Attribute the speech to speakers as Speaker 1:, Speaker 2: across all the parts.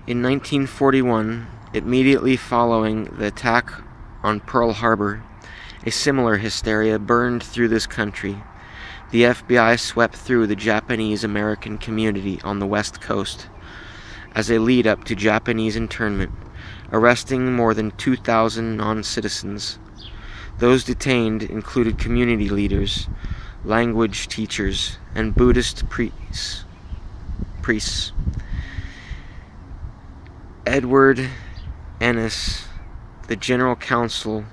Speaker 1: In 1941, immediately following the attack on Pearl Harbor, a similar hysteria burned through this country. The FBI swept through the Japanese-American community on the West Coast as a lead-up to Japanese internment, arresting more than 2,000 non-citizens. Those detained included community leaders, language teachers, and Buddhist priests. Edward Ennis, the General Counsel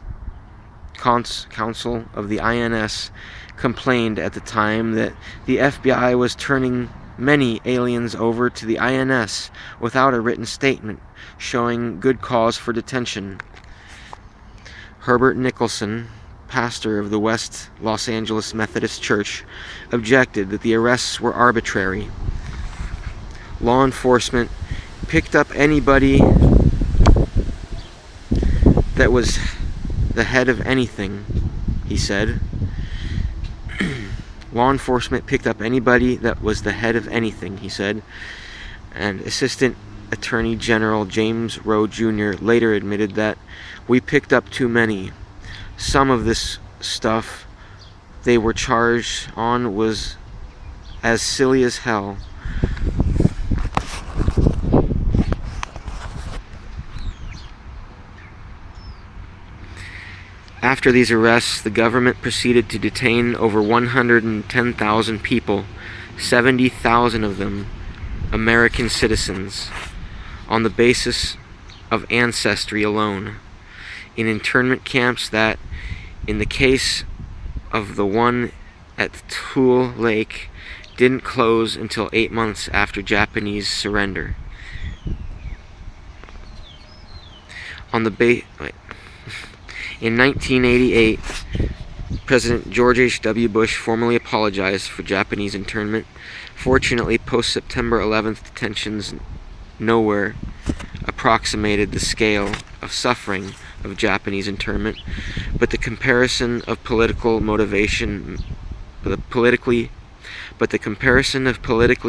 Speaker 1: of the INS, complained at the time that the FBI was turning many aliens over to the INS without a written statement showing good cause for detention. Herbert Nicholson, pastor of the West Los Angeles Methodist Church, objected that the arrests were arbitrary. Law enforcement picked up anybody that was the head of anything, he said. Law enforcement picked up anybody that was the head of anything, he said. And Assistant Attorney General James Rowe Jr. later admitted that we picked up too many. Some of this stuff they were charged on was as silly as hell. After these arrests, the government proceeded to detain over 110,000 people, 70,000 of them American citizens, on the basis of ancestry alone, in internment camps that, in the case of the one at Tule Lake, didn't close until 8 months after Japanese surrender. In 1988, President George H.W. Bush formally apologized for Japanese internment. Fortunately, post-September 11th detentions nowhere approximated the scale of suffering of Japanese internment, but the comparison of politically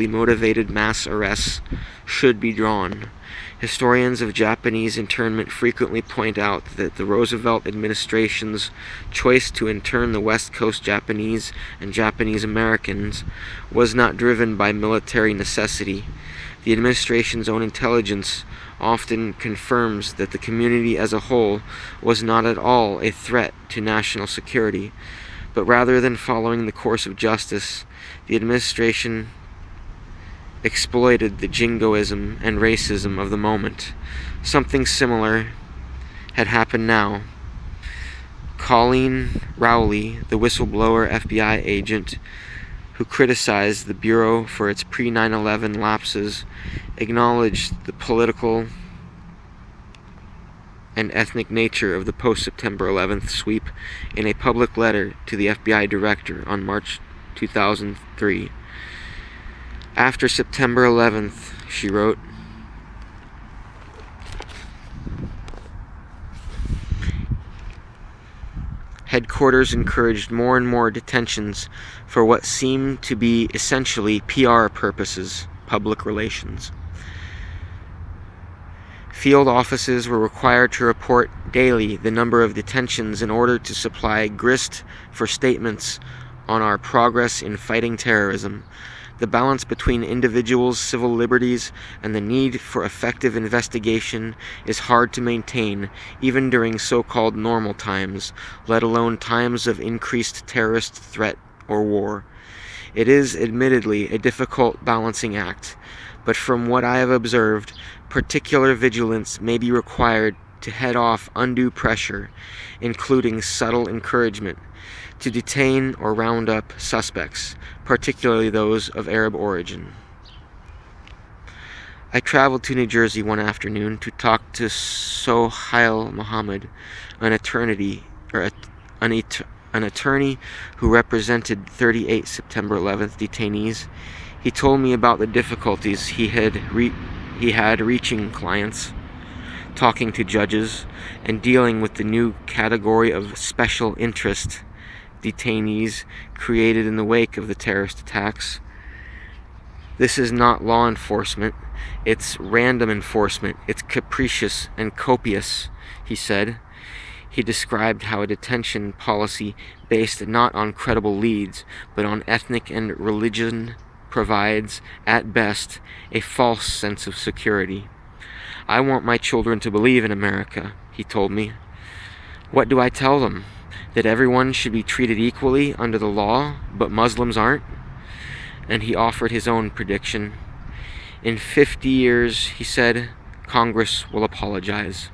Speaker 1: motivated mass arrests should be drawn. Historians of Japanese internment frequently point out that the Roosevelt administration's choice to intern the West Coast Japanese and Japanese Americans was not driven by military necessity. The administration's own intelligence often confirms that the community as a whole was not at all a threat to national security, but rather than following the course of justice, the administration exploited the jingoism and racism of the moment. Something similar had happened now. Colleen Rowley, the whistleblower FBI agent who criticized the Bureau for its pre-9/11 lapses, acknowledged the political and ethnic nature of the post-September 11th sweep in a public letter to the FBI director on March 2003. After September 11th, she wrote, headquarters encouraged more and more detentions for what seemed to be essentially PR purposes, public relations. Field offices were required to report daily the number of detentions in order to supply grist for statements on our progress in fighting terrorism. The balance between individuals' civil liberties and the need for effective investigation is hard to maintain, even during so-called normal times, let alone times of increased terrorist threat or war. It is admittedly a difficult balancing act, but from what I have observed, particular vigilance may be required to head off undue pressure, including subtle encouragement, to detain or round up suspects, particularly those of Arab origin. I traveled to New Jersey one afternoon to talk to Sohail Mohammed, an attorney who represented 38 September 11th detainees. He told me about the difficulties he had reaching clients, talking to judges, and dealing with the new category of special interest detainees created in the wake of the terrorist attacks. This is not law enforcement. It's random enforcement. It's capricious and copious, he said. He described how a detention policy based not on credible leads, but on ethnic and religion provides, at best, a false sense of security. I want my children to believe in America, he told me. What do I tell them? That everyone should be treated equally under the law, but Muslims aren't? And he offered his own prediction. In 50 years, he said, Congress will apologize.